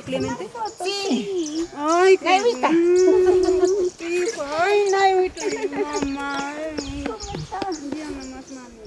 Clemente? Sí. Ay, qué Naivita. Ay, Naivita, mamá. ¿Cómo estás? Ya nomás, mami.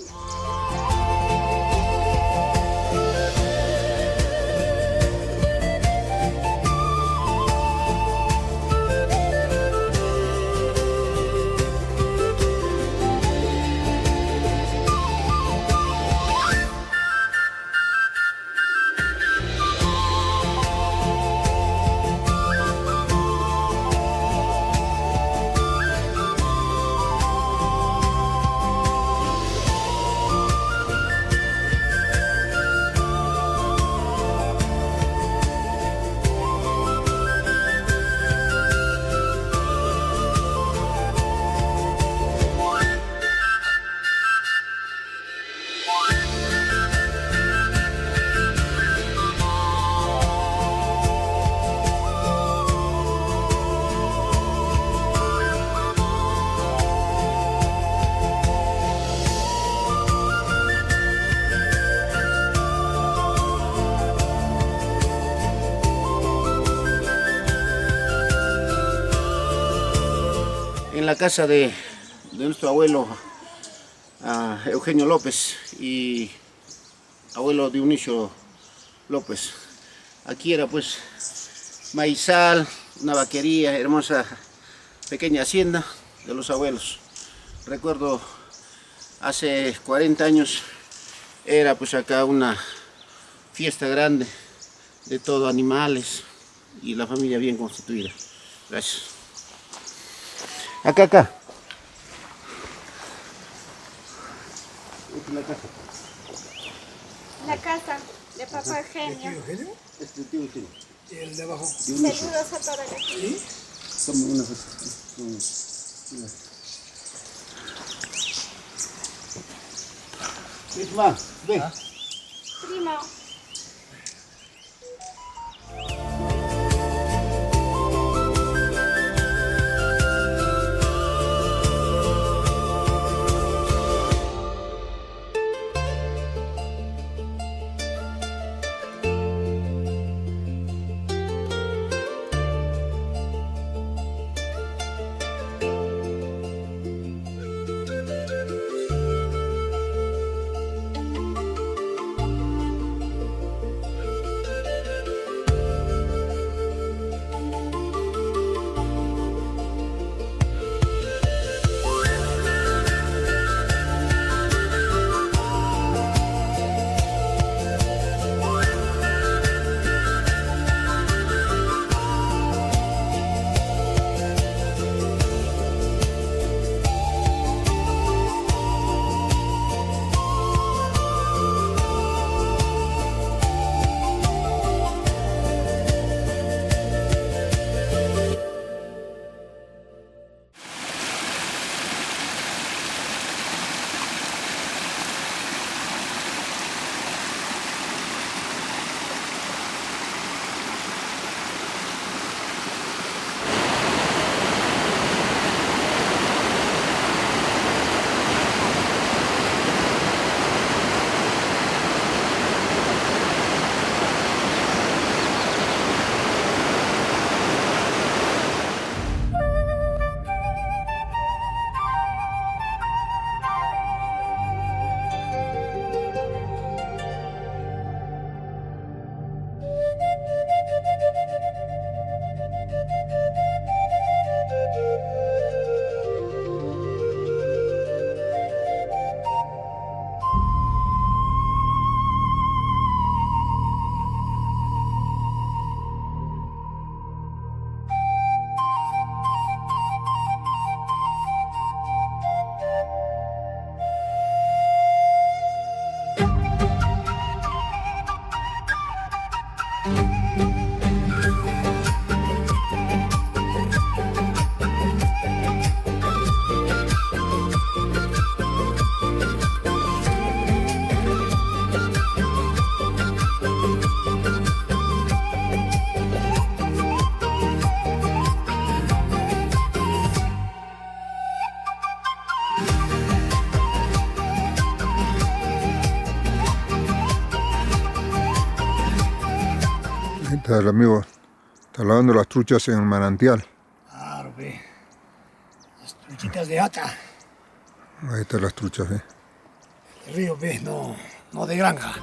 En la casa de nuestro abuelo Eugenio López y abuelo Dionisio López. Aquí era pues maizal, una vaquería, hermosa pequeña hacienda de los abuelos. Recuerdo hace 40 años era pues acá una fiesta grande de todo, animales y la familia bien constituida. Gracias. Acá. Esta es la casa. La casa de papá Eugenio. ¿Eugenio? Este tío Eugenio. ¿Y el de abajo? Saludos a toda la gente. Toma una foto. Isma, ven. Primo. Está el amigo, está lavando las truchas en el manantial. Claro, ve. Las truchitas de acá. Ahí están las truchas, ¿eh? El río, ve, no de granja.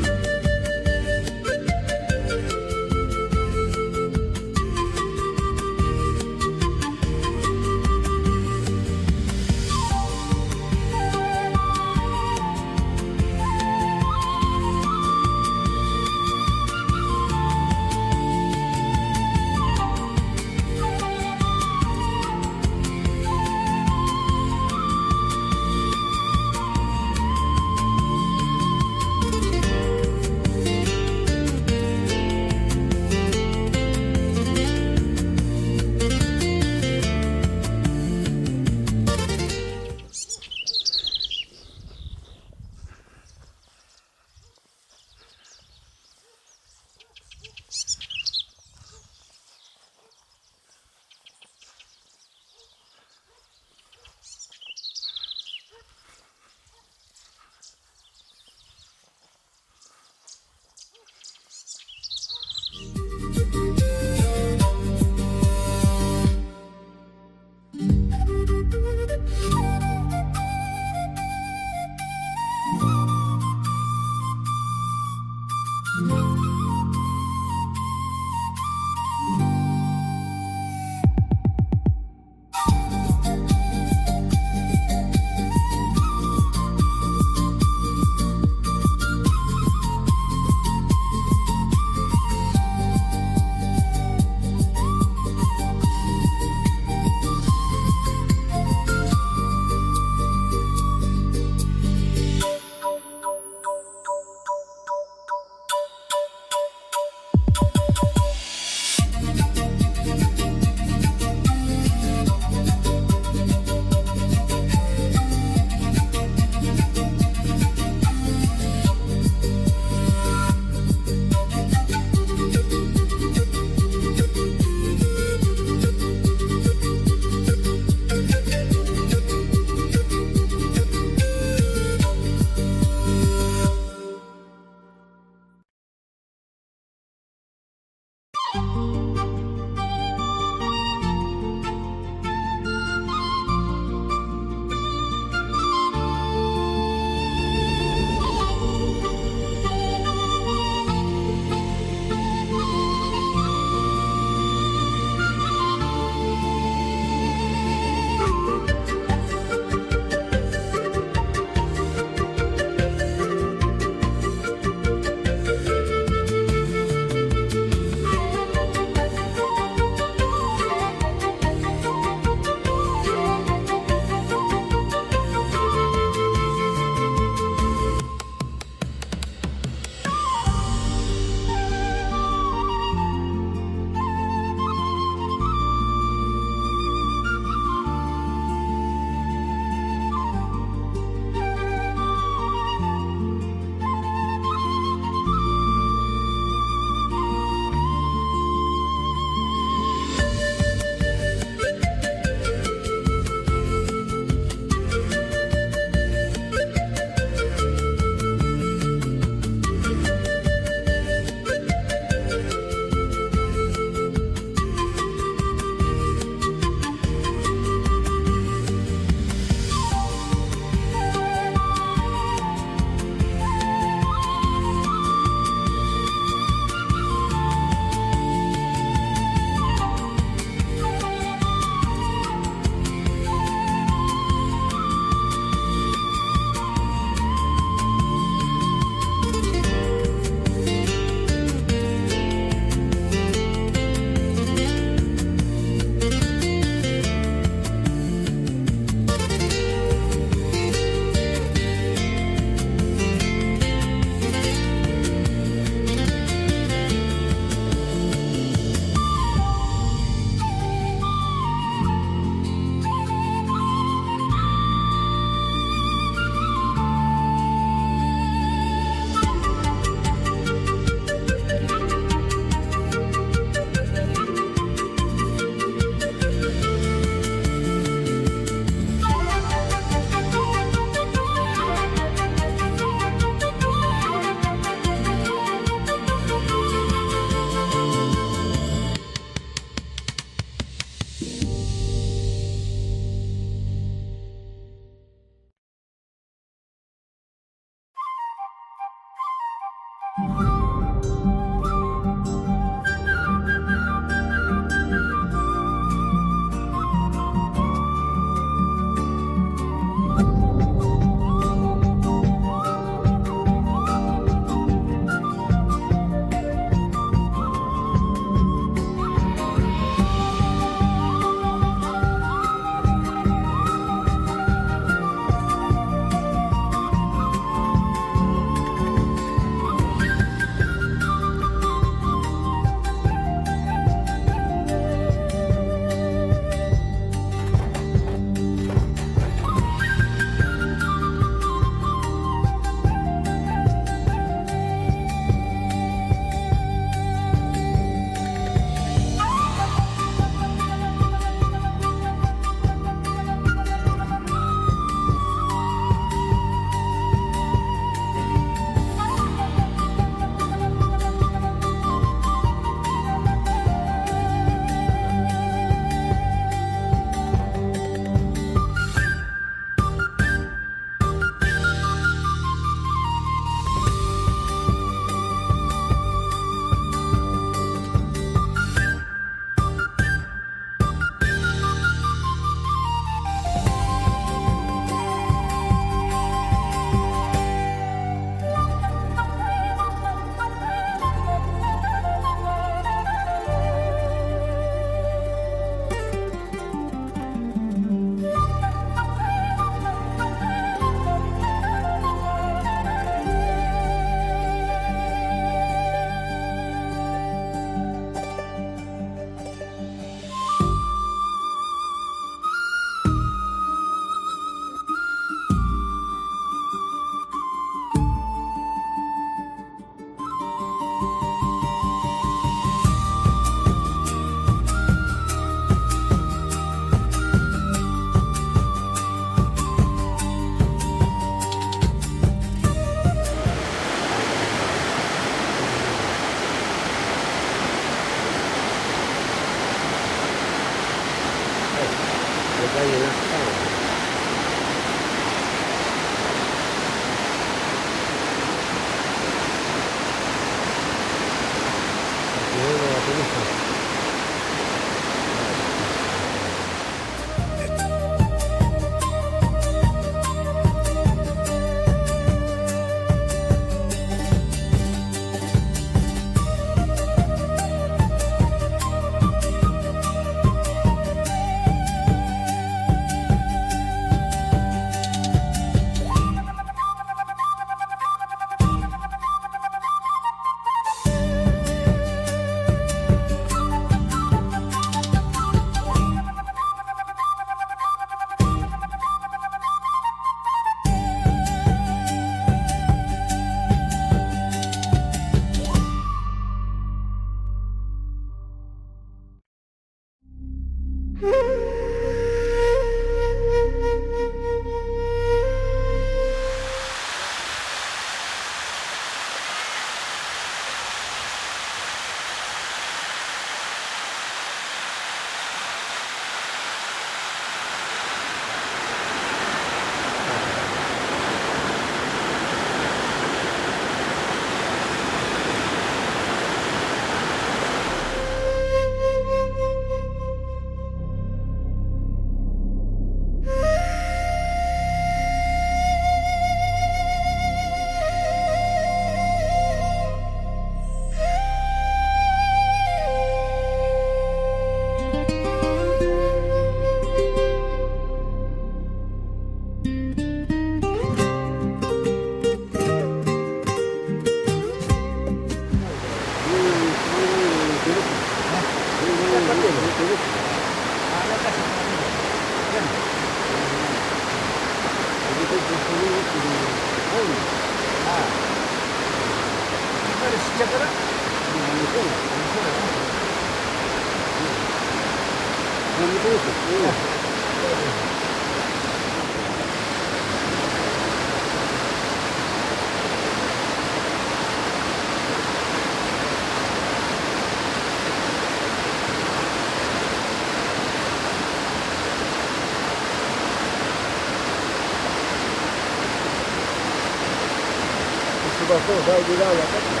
pasó? ¿Se ha olvidado la cámara?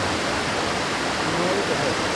No, ahorita no.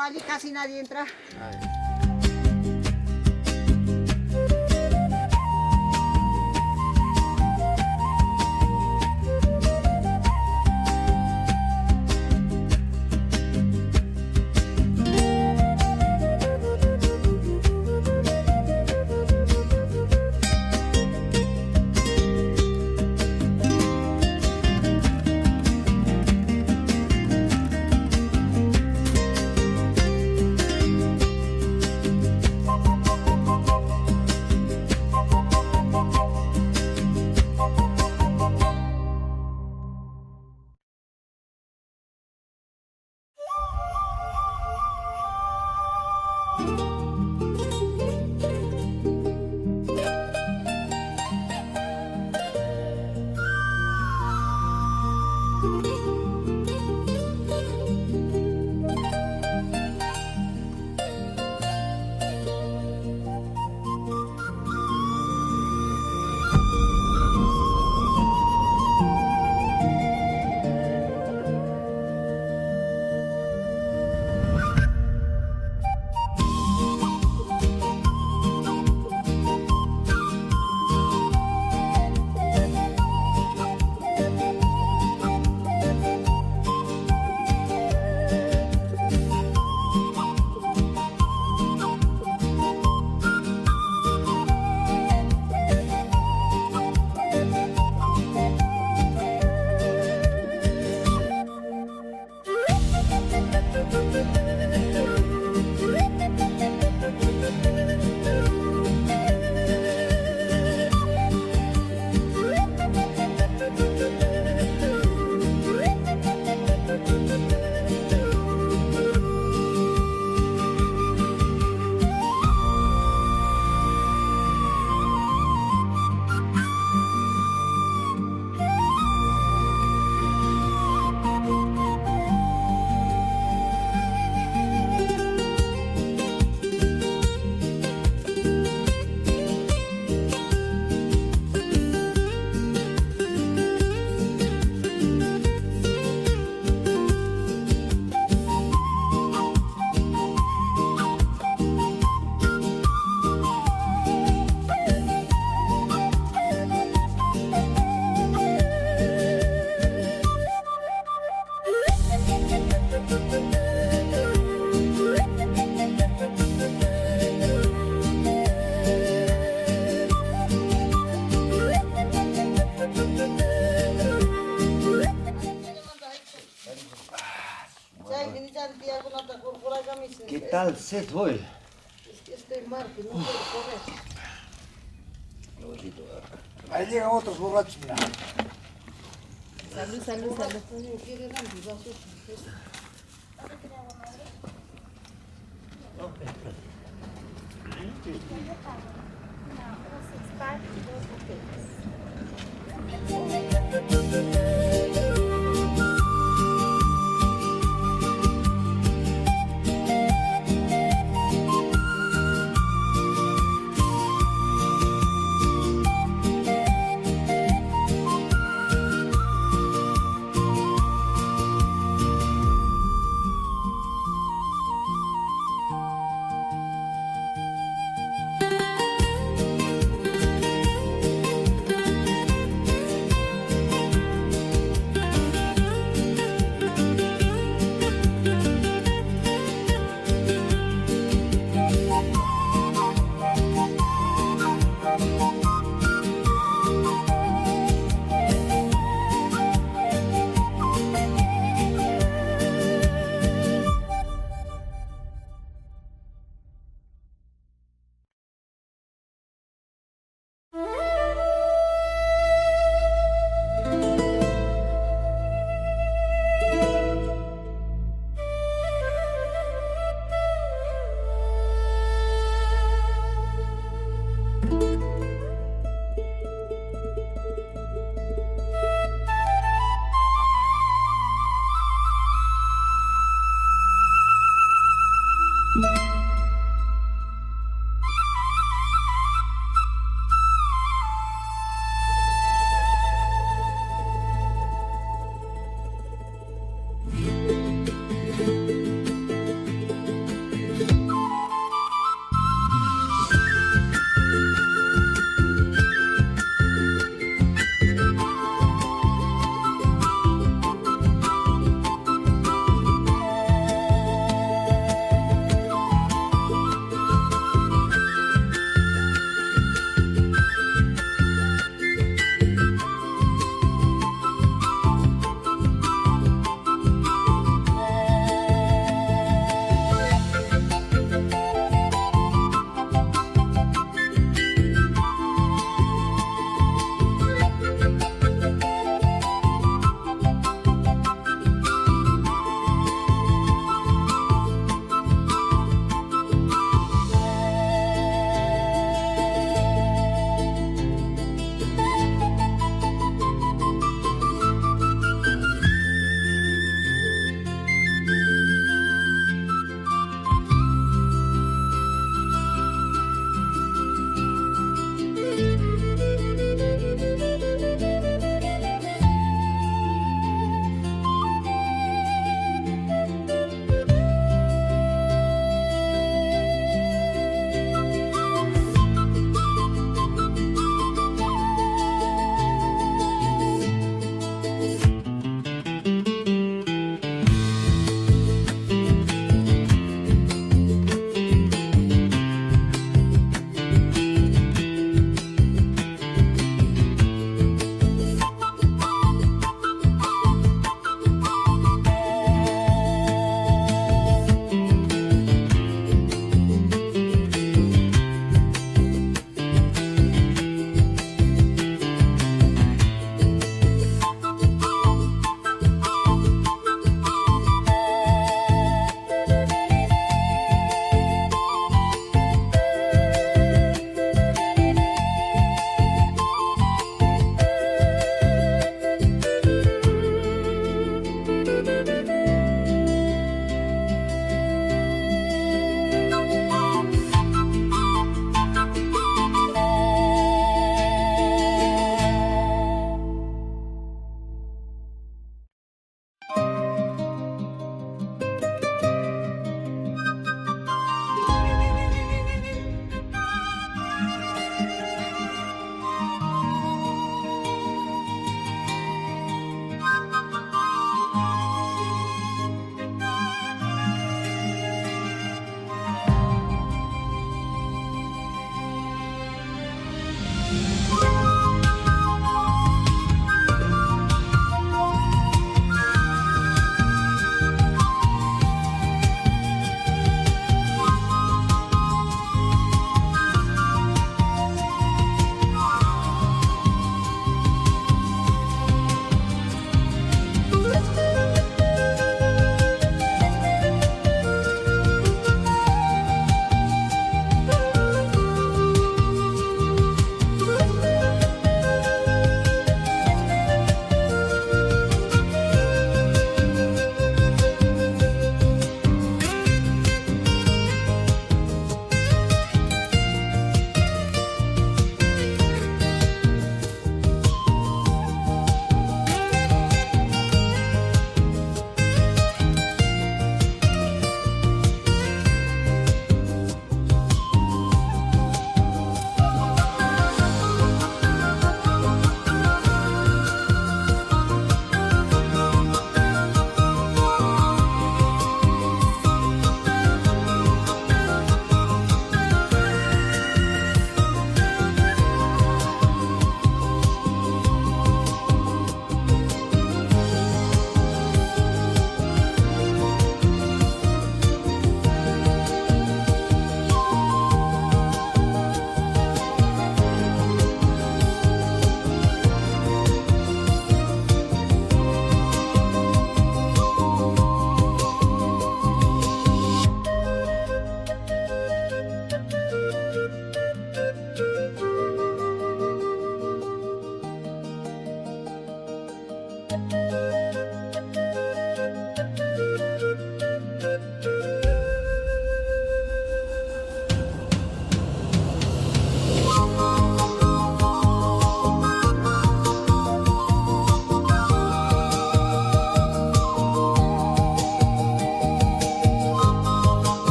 como allí casi nadie entra. ¿Qué tal set hoy? Es que estoy mal, que no puedo comer. Ahí llegan otros borrachos, mira. Salud, salud, salud. ¿Quiere dar mi vaso?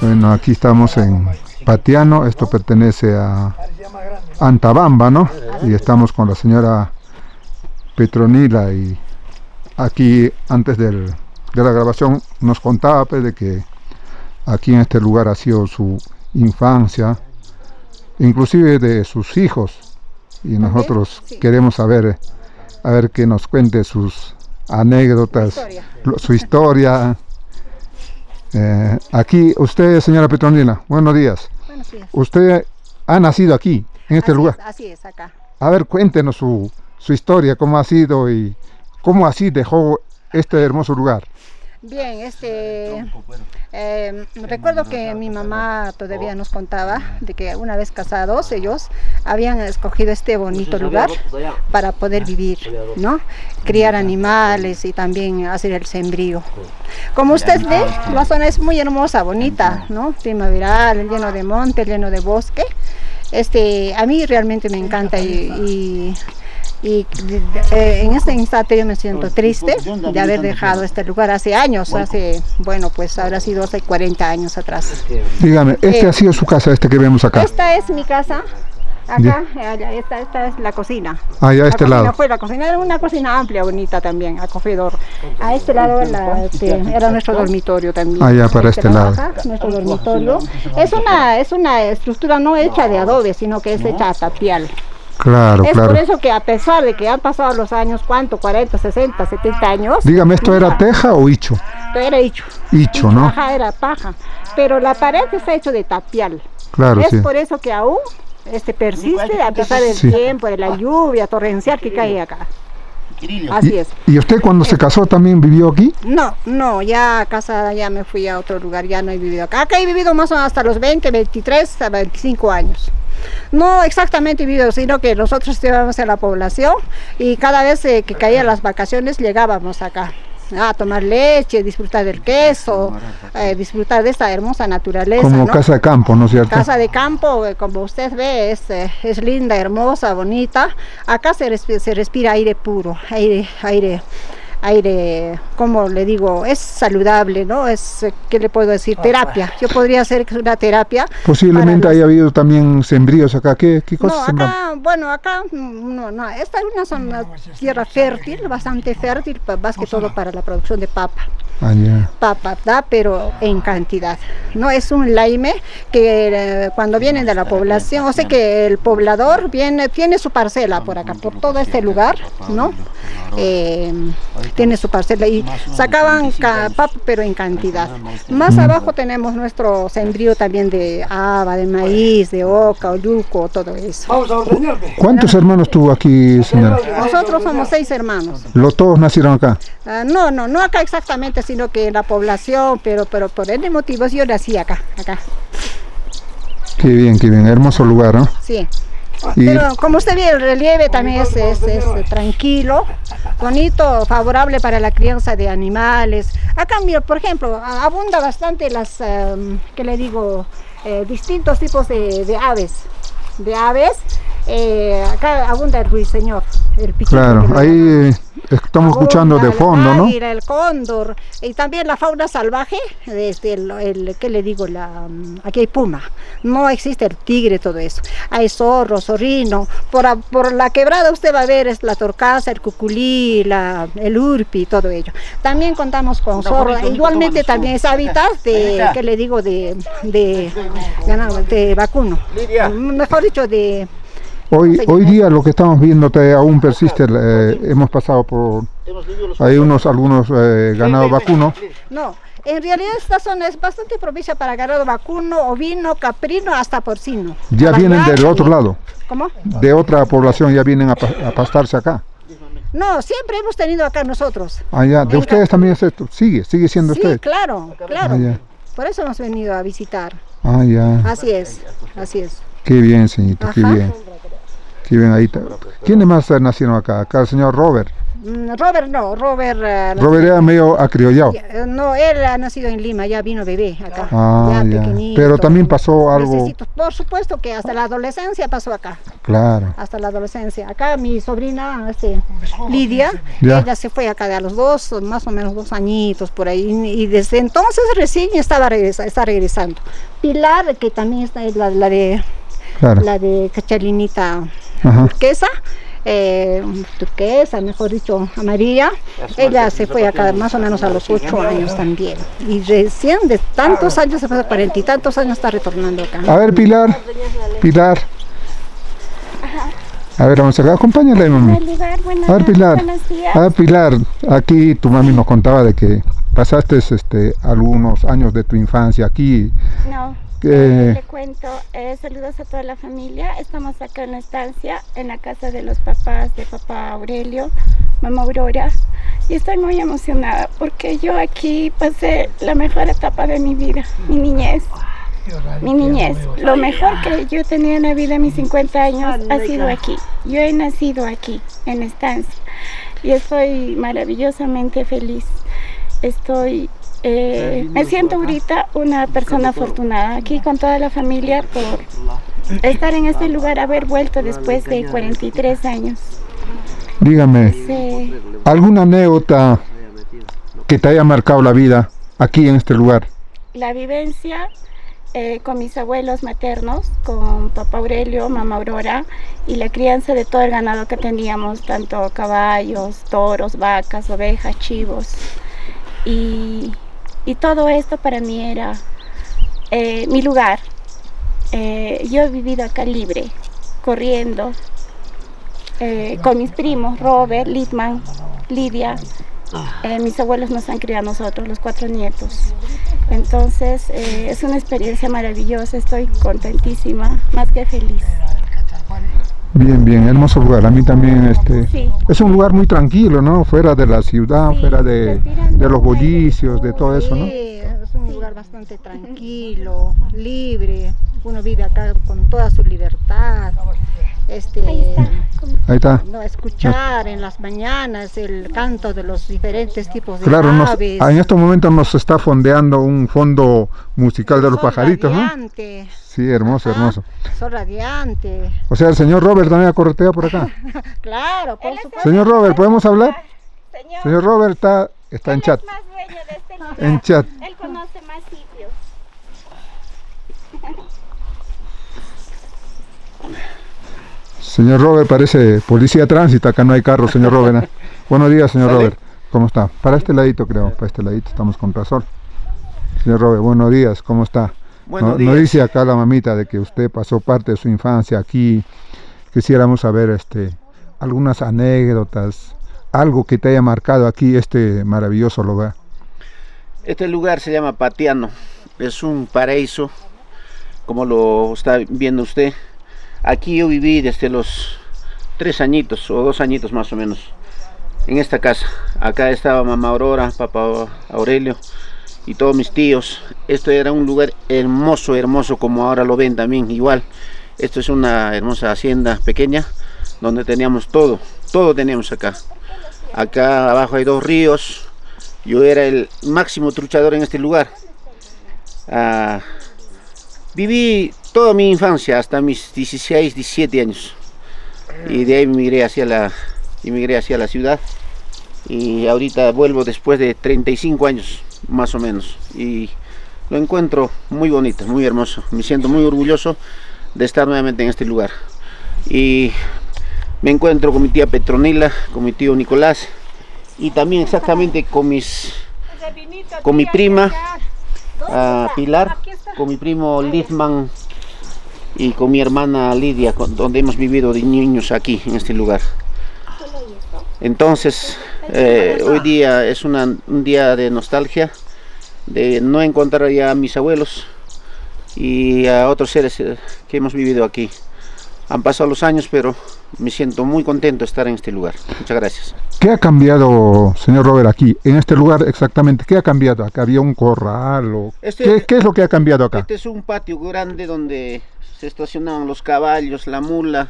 Bueno, aquí estamos en Patiano, esto pertenece a Antabamba, ¿no? Y estamos con la señora Petronila, y aquí antes de la grabación nos contaba pues, de que aquí en este lugar ha sido su infancia, inclusive de sus hijos, y nosotros queremos saber, a ver que nos cuente sus anécdotas, su historia. Aquí, usted, señora Petronila, buenos días. Buenos días. Usted ha nacido aquí, en este lugar. Así es, acá. A ver, cuéntenos su historia, cómo ha sido y cómo así dejó este hermoso lugar. Bien, recuerdo que mi mamá todavía nos contaba de que una vez casados ellos habían escogido este bonito lugar para poder vivir, ¿no? Criar animales y también hacer el sembrío. Como usted ve, la zona es muy hermosa, bonita, ¿no? Primaveral, lleno de monte, lleno de bosque. A mí realmente me encanta y en este instante yo me siento triste de haber dejado este lugar hace años, bueno, pues habrá sido hace 40 años atrás. Dígame, ha sido su casa, que vemos acá. Esta es mi casa, acá, esta es la cocina. Allá a este lado. Fue la cocina, era una cocina amplia, bonita también, acogedor. A este lado era nuestro dormitorio también. Allá para este lado. Acá, nuestro dormitorio. Es una estructura no hecha de adobe, sino que es hecha a tapial. Claro, es claro. por eso que a pesar de que han pasado los años, ¿cuánto? 40, 60, 70 años. Dígame, ¿esto era teja o hicho? Era hicho. Hicho, ¿no? Ajá, era paja. Pero la pared está hecha de tapial. Claro, es sí. por eso que aún persiste a pesar del tiempo, de la lluvia torrencial que cae acá. Así es. ¿Y usted cuando se casó también vivió aquí? No, ya casada ya me fui a otro lugar, ya no he vivido acá. Acá he vivido más o menos hasta los 20, 23, 25 años. No exactamente vivido, sino que nosotros estábamos en la población y cada vez que caían las vacaciones llegábamos acá a tomar leche, disfrutar del queso, disfrutar de esta hermosa naturaleza. Como ¿no? casa de campo, ¿no es cierto? Casa de campo, como usted ve, es linda, hermosa, bonita. Acá se respira aire puro, aire, como le digo, es saludable, ¿no? ¿Qué le puedo decir? Terapia. Yo podría hacer que es una terapia. Posiblemente haya habido también sembríos acá. ¿Qué cosas sembramos? Acá, no. Esta es una zona tierra fértil, bastante fértil, más que todo para la producción de papa. Papa, da, pero en cantidad. No es un laime que cuando vienen de la población, o sea que el poblador tiene su parcela por acá, por todo este lugar, ¿no? Tiene su parcela y sacaban papa, pero en cantidad. Más abajo tenemos nuestro sembrío también de haba, de maíz, de oca, oyuco, todo eso. ¿Cuántos hermanos tuvo aquí, señora? Nosotros somos 6 hermanos. ¿Todos nacieron acá? No acá exactamente, sino que en la población, pero por N motivos yo nací acá. Qué bien, hermoso lugar, ¿no? Sí. Pero como usted ve, el relieve también es tranquilo, bonito, favorable para la crianza de animales. Acá, mira, por ejemplo, abunda bastante distintos tipos de aves. Acá abunda el ruiseñor, el piquito. Claro, ahí estamos escuchando de fondo, ¿no? El cóndor y también la fauna salvaje, aquí hay puma, no existe el tigre, todo eso. Hay zorro, zorrino, por la quebrada usted va a ver es la torcaza, el cuculí, el urpi, todo ello. También contamos con zorro, igualmente también es hábitat de vacuno, mejor dicho de... Hoy día lo que estamos viendo aún persiste, hemos pasado por algunos ganados vacunos. No, en realidad esta zona es bastante propicia para ganado vacuno, ovino, caprino, hasta porcino. Ya vienen del otro lado. ¿Cómo? De otra población ya vienen a pastarse acá. No, siempre hemos tenido acá nosotros. ¿De ustedes también es esto? ¿Sigue siendo usted? Sí, claro. Por eso hemos venido a visitar. Así es. Qué bien, señorita, qué bien. Ahí. ¿Quiénes más nacieron acá? Acá el señor Robert. Robert era medio acriollado. No, él ha nacido en Lima, ya vino bebé acá, ya. pequeñito. Pero también pasó algo. Por supuesto que hasta la adolescencia pasó acá. Claro. Hasta la adolescencia. Acá mi sobrina, Lidia, Ya. ella se fue acá de a los más o menos 2 añitos por ahí, y desde entonces recién está regresando. Pilar, que también está, es la de Claro. la de Cachalinita Ajá. turquesa, mejor dicho, amarilla. Ella se fue acá más o menos a los 8 años también. Y recién de tantos años, después de 40 y tantos años, está retornando acá. A ver, Pilar. Pilar. A ver, vamos acá, acompáñala, mami. A ver, Pilar. Buenos días. A ver, Pilar, aquí tu mami nos contaba de que pasaste algunos años de tu infancia aquí. No, Que- le cuento, saludos a toda la familia. Estamos acá en la estancia, en la casa de los papás, de papá Aurelio, mamá Aurora. Y estoy muy emocionada porque yo aquí pasé la mejor etapa de mi vida, mi niñez. Mi niñez, lo mejor que yo tenía en la vida, mis 50 años, ha sido aquí. Yo he nacido aquí, en la estancia, y estoy maravillosamente feliz. Me siento ahorita una persona afortunada aquí con toda la familia por estar en este lugar, haber vuelto después de 43 años. Dígame, Sí. ¿alguna anécdota que te haya marcado la vida aquí en este lugar? La vivencia con mis abuelos maternos, con papá Aurelio, mamá Aurora, y la crianza de todo el ganado que teníamos, tanto caballos, toros, vacas, ovejas, chivos. Y todo esto para mí era mi lugar. Yo he vivido acá libre, corriendo, con mis primos, Robert, Litman, Lidia. Mis abuelos nos han criado a nosotros, los 4 nietos. Entonces es una experiencia maravillosa, estoy contentísima, más que feliz. Bien, bien, hermoso lugar. A mí también Sí. es un lugar muy tranquilo, ¿no? Fuera de la ciudad, Sí, fuera de respirando los un aire bullicios, de todo eso, ¿no? Sí, es un lugar bastante tranquilo, libre. Uno vive acá con toda su libertad. Ahí está. Ahí está. No, escuchar en las mañanas el canto de los diferentes tipos de Claro, aves. en estos momentos nos está fondeando un fondo musical de los Sol pajaritos, ¿no? radiante. Sí, hermoso, Ajá, hermoso. Sol radiante. O sea, el señor Robert también ha correteado por acá. Claro, por supuesto. Señor Robert, ¿podemos hablar? Señor, Señor Robert está en chat. él es más dueño de este lugar. En chat. Él conoce más sitios. Señor Robert, parece policía de tránsito, acá no hay carro, señor Robert. Buenos días, señor Robert. ¿Cómo está? Para este ladito, creo, para este ladito estamos con razón. Señor Robert, buenos días, ¿cómo está? Buenos Nos días. dice acá la mamita de que usted pasó parte de su infancia aquí. Quisiéramos saber algunas anécdotas, algo que te haya marcado aquí este maravilloso lugar. Este lugar se llama Patiano, es un paraíso, como lo está viendo usted. Aquí yo viví desde los 3 añitos o 2 añitos más o menos, en esta casa. Acá estaba mamá Aurora, papá Aurelio y todos mis tíos. Esto era un lugar hermoso, hermoso, como ahora lo ven también igual. Esto es una hermosa hacienda pequeña, donde teníamos todo teníamos acá. Acá abajo hay 2 ríos. Yo era el máximo truchador en este lugar. Viví toda mi infancia hasta mis 16, 17 años. Y de ahí emigré hacia la ciudad. Y ahorita vuelvo después de 35 años, más o menos. Y lo encuentro muy bonito, muy hermoso. Me siento muy orgulloso de estar nuevamente en este lugar. Y me encuentro con mi tía Petronila, con mi tío Nicolás. Y también exactamente con mi prima Pilar, con mi primo Litman y con mi hermana Lidia, donde hemos vivido de niños aquí en este lugar. Entonces hoy día es un día de nostalgia, de no encontrar ya a mis abuelos y a otros seres que hemos vivido aquí. Han pasado los años, pero me siento muy contento de estar en este lugar. Muchas gracias. ¿Qué ha cambiado, señor Robert, aquí, en este lugar exactamente? ¿Qué ha cambiado? ¿Acá había un corral? ¿O ¿Qué es lo que ha cambiado acá? Este es un patio grande donde se estacionaban los caballos, la mula.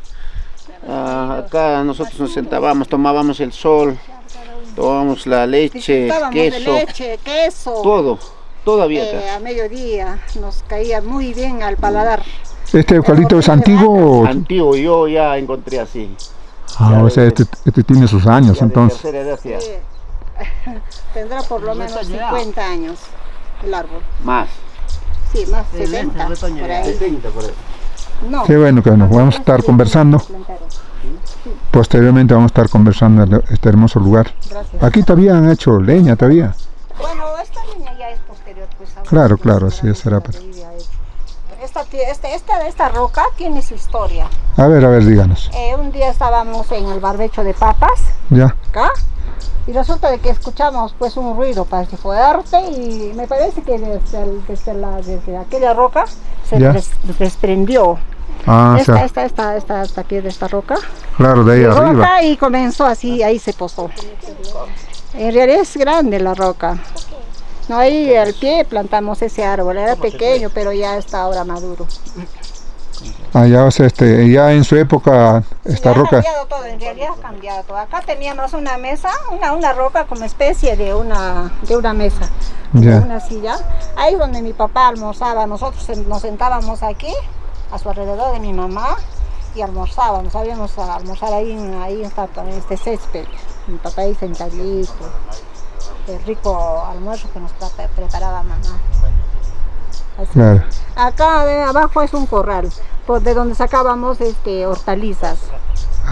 Acá nosotros nos sentábamos, tomábamos el sol, tomábamos la leche, Disfrutábamos queso, de leche, queso. todo había acá. A mediodía nos caía muy bien al paladar. ¿Este eucalipto es antiguo? O... Antiguo, yo ya encontré así. Ah, o sea, este tiene sus años entonces. Sí. Tendrá por lo menos 50 años el árbol. Más. Sí, más 70 por ahí. 70 por ahí. No. Qué bueno que nos vamos a estar conversando. Posteriormente vamos a estar conversando en este hermoso lugar. Gracias. Aquí todavía han hecho leña todavía. Bueno, esta línea ya es posterior, pues. Ahora Claro, sí, claro, así será. Pero... Esta roca tiene su historia. A ver, díganos. Un día estábamos en el barbecho de papas, Ya. acá, y resulta de que escuchamos pues un ruido parece fuerte y me parece que desde aquella roca se Ya. desprendió Ah, o sea, esta pie de esta roca. claro, de ahí Llegó arriba. acá y comenzó así, ahí se posó. En realidad es grande la roca. No, ahí al pie plantamos ese árbol, era pequeño, pero ya está ahora maduro. Ah, ya, o sea, ya en su época esta Ya roca. ha cambiado todo, en realidad ha cambiado todo. Acá teníamos una mesa, una roca como especie de una mesa, Ya. una silla. Ahí es donde mi papá almorzaba, nosotros nos sentábamos aquí, a su alrededor de mi mamá, y almorzábamos, sabíamos almorzar ahí está también este césped. Mi papá ahí sentadito, el rico almuerzo que nos preparaba mamá. Así. Claro. Acá de abajo es un corral, de donde sacábamos hortalizas.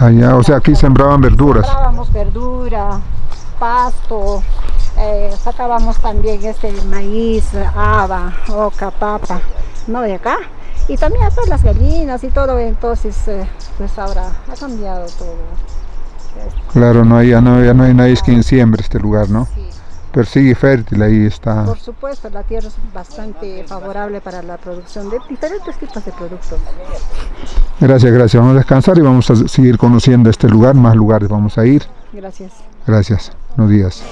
Ah, ya, o sea, aquí sembraban verduras. Sembrábamos verdura, pasto, sacábamos también maíz, haba, oca, papa, ¿no? De acá. Y también hasta las gallinas y todo, entonces pues ahora ha cambiado todo. Claro, ya no hay nadie quien siembre este lugar, ¿no? Sí. Pero sigue fértil, ahí está. Por supuesto, la tierra es bastante favorable para la producción de diferentes tipos de productos. Gracias. Vamos a descansar y vamos a seguir conociendo este lugar, más lugares vamos a ir. Gracias. Gracias. Buenos días.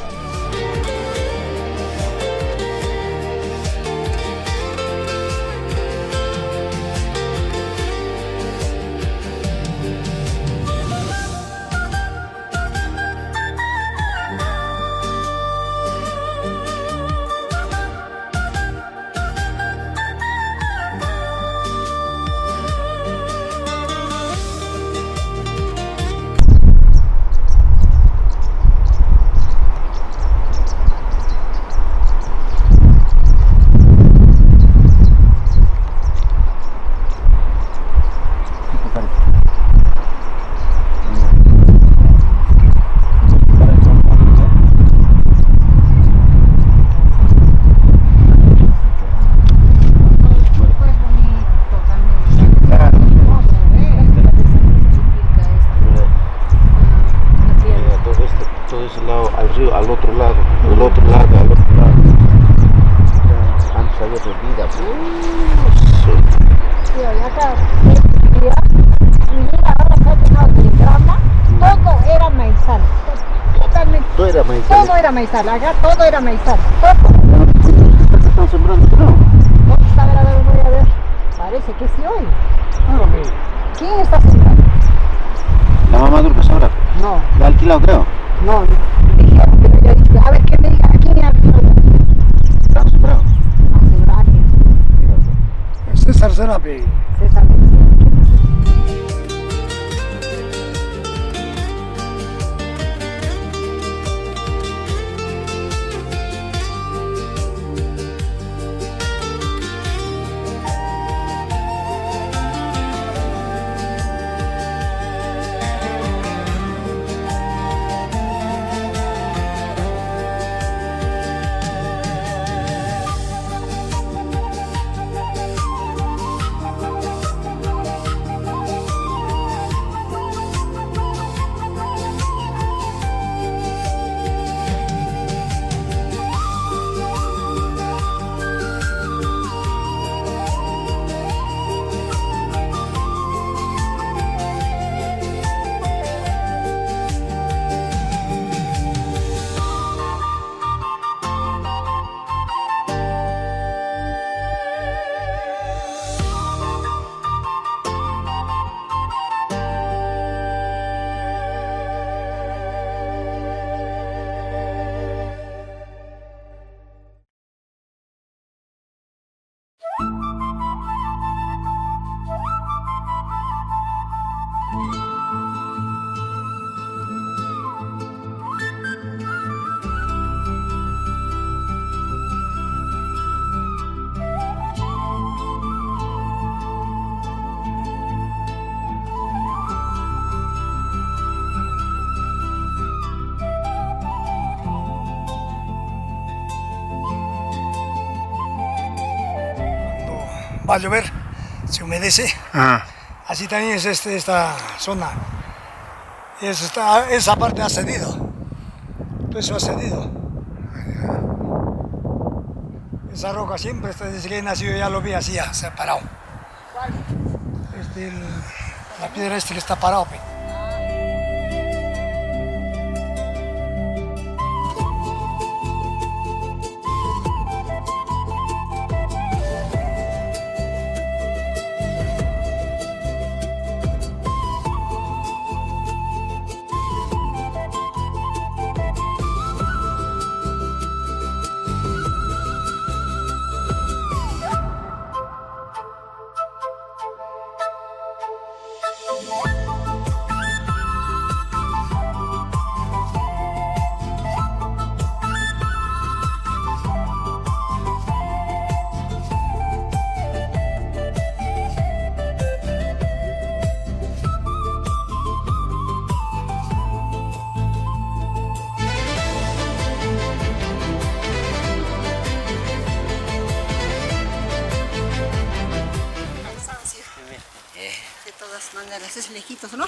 Al otro lado. Antes había bebida. Sí, acá mira, ahora se ha llenado de grama, todo era maizal. Totalmente. Todo era maíz. Todo era maizal, acá todo era maizal. Están sembrando, ¿no? ¿Dónde está? A ver, voy a ver. Parece que sí hoy. ¿Quién está sembrando? La mamá dulce ahora. No, La alquilado, creo. no. Dijeron, pero yo dije, a ver, ¿qué me diga? ¿Quién ha alquilado? Están sembrados. 𝓒𝓪𝓷𝓬𝓲𝓸. César. va a llover, se humedece. Ah, Así también es esta zona. Esa parte ha cedido. Todo eso ha cedido. Esa roca siempre, desde que he nacido ya lo vi así, ya se ha parado. La piedra que está parado. Pe. De todas maneras, es lejitos, ¿no?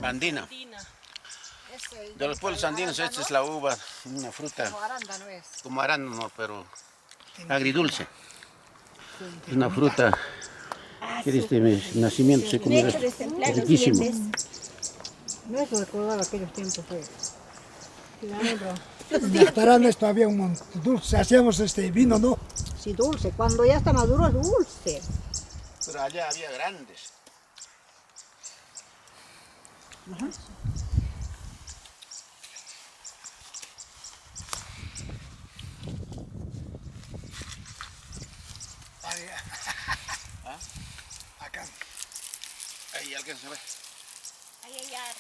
Andina. De los pueblos andinos, esta es la uva, una fruta como arándano, pero agridulce. Es una fruta que desde mi nacimiento se come, riquísimo. No es recordar aquellos tiempos. En Tarana todavía un montón dulce, hacíamos vino, ¿no? Sí, dulce. Cuando ya está maduro es dulce. Pero allá había grandes. Ajá. ¿Ah? Acá. Ahí alguien se ve. Ay, ay, ay.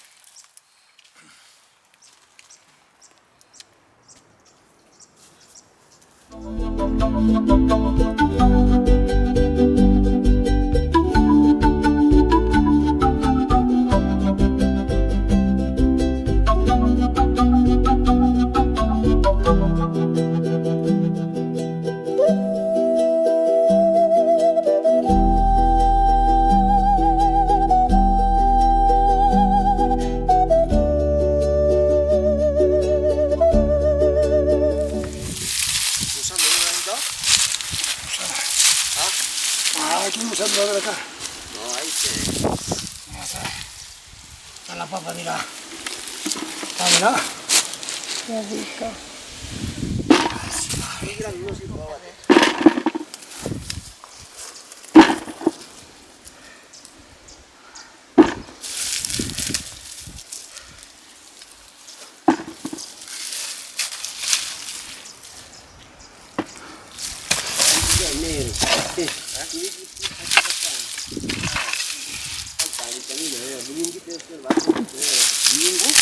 Aquí no usando de acá. No, ahí se... Está la papa, mira. Ah, mira. Qué rico.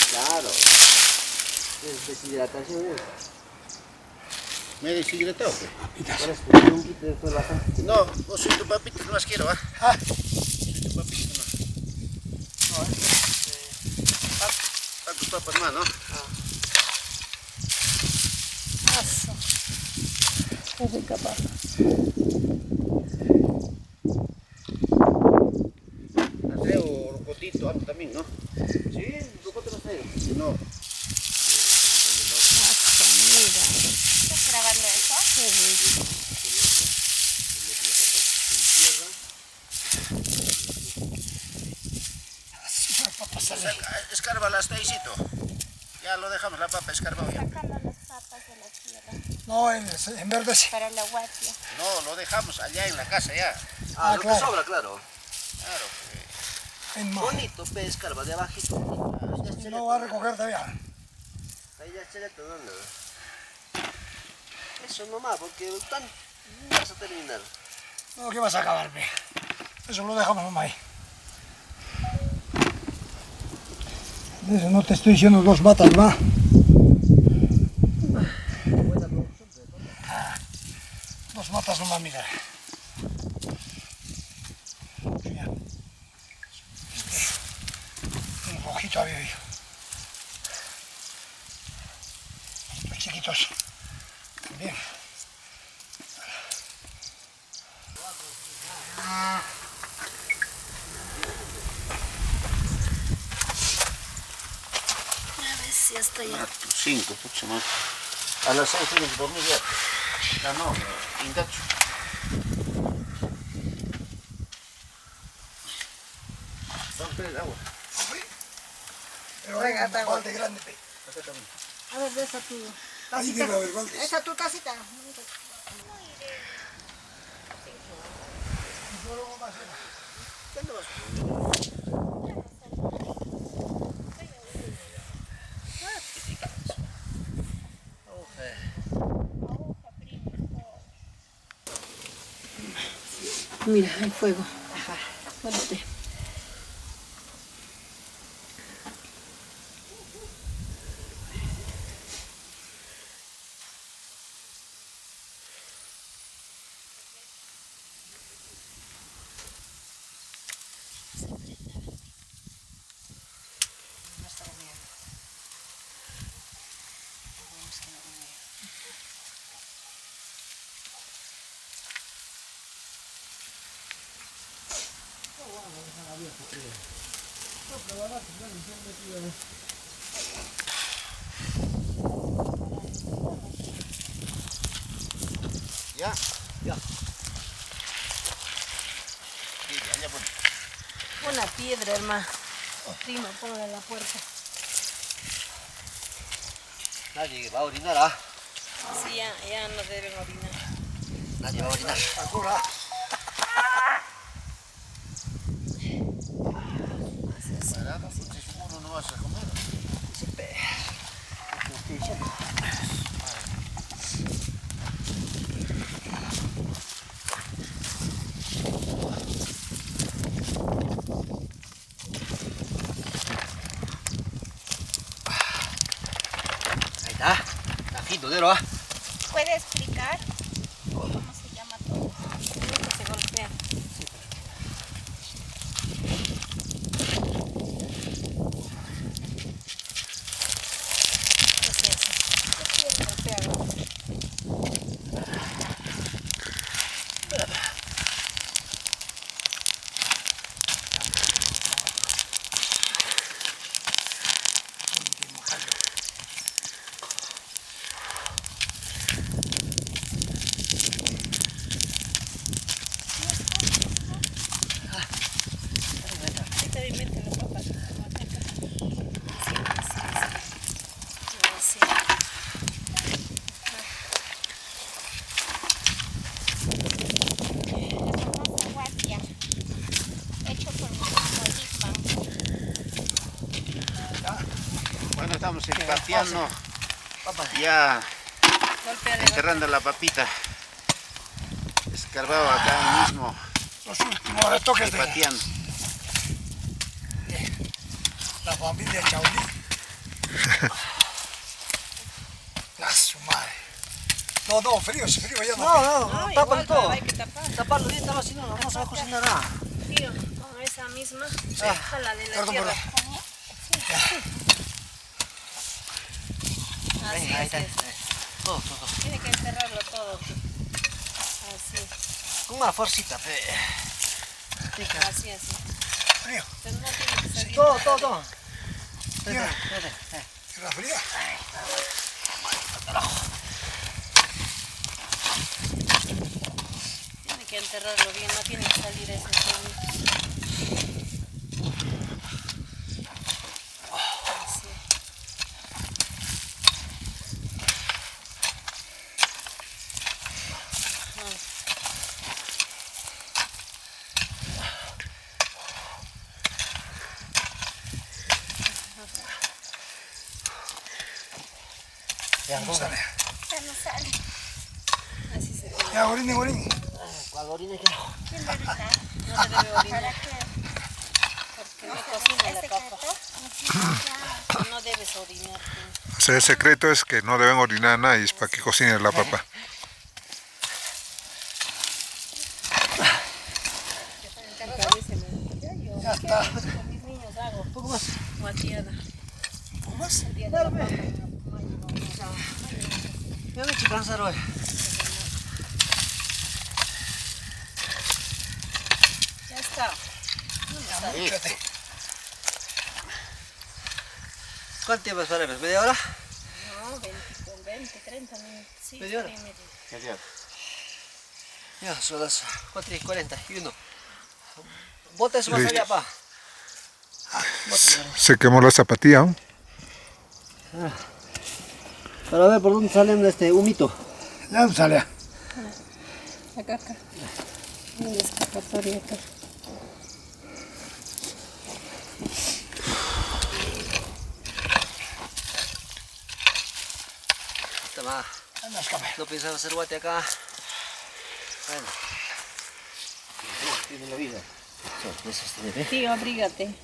Claro. Es deshidratación. ¿Me he deshidratado? No, vos soy tu papita, no las quiero, ¿ah? Soy tu papita, no. No, tus papas más, ¿no? Qué rica papa. Las traigo rocotito, algo también, ¿no? Sí, rocoto las traigo. No. ¿Estás grabando eso? Escárvala hasta ahícito. Ya lo dejamos la papa escarbado ya. Sacando las papas de la tierra No, en verde sí. para la guatia. No, lo dejamos allá en la casa ya. Ah, lo claro. que sobra, claro. Claro. En Bonito, pe, escarba de abajito. no va a recoger todavía. Ahí ya cheleto, ¿dónde? Eso nomás, porque tan no vas a terminar. No, ¿qué vas a acabar, pe? Eso lo dejamos nomás ahí. Eso no te estoy diciendo 2 matas más. Dos matas nomás, mira. Mira. Un rojito había yo. Estos chiquitos también. Sí, hasta ya. 5, pucha más. A las 6 tienes que dormir ya. Ya no, pintacho. Rompe el agua. Pero venga, está balde grande, pe. A ver, de esa tu Ahí tacita. debe haber baldes. Esa tu tacita. Mira, el fuego. Ajá. Fuerte. Ya, ya. Sí, allá pone. Una piedra, hermano. Prima, póngala en la puerta. Nadie va a orinar, ¿ah? Sí, ya no deben orinar. Nadie va a orinar. Caramba, pucha, seguro no vas a comer. Ahí está. Está fino, ¿no? ¿Ah? ¿Puede explicar cómo se llama todo? Nunca se golpea. Bueno, estamos pateando, ya enterrando la papita. Escarbado acá mismo, Los últimos retoques de pateando. la familia Chaulí. La su madre. No, frío ya no. No, tápalo igual, todo. hay que tapar. Taparlo bien, estaba así, no vamos a cocinar nada. Tío, con esa misma, jálale la Perdón, tierra. perdón. Así, Ahí así está. es. Todo. Tiene que enterrarlo todo. Así, Con una forcita, pe. así. Frío. Pero no tiene que salir. Todo. Tierra fría. Tiene que enterrarlo bien, no tiene que salir ese sonido. Así. Ya, No sale. Ya no sale. Así se ve. Ya, orín. Cuando orine, ¿Quién debe estar? No se debe orinar ¿Para qué? porque no cocina la ¿Es papa. secreto? No debes orinar. O sea, el secreto es que no deben orinar nadie, es para que cocine la papa. Ya está. Con mis niños hago un poco más. guatiada. ¿Cómo más? El día de la papa. Me han hecho cansar hoy. Ya está. Fíjate. ¿Cuánto tiempo esperamos? ¿Media hora? No, 20, 30 minutos. Sí, ¿Media hora? media hora. Ya, son las 4:41. Bota eso más allá, pa. Se quemó la zapatilla, ¿no? Para ver por dónde sale este humito. ¿De dónde sale? Acá. Una escapatoria acá. Toma. No pensaba hacer guate acá. Bueno. Tiene la vida. Tío, abrígate.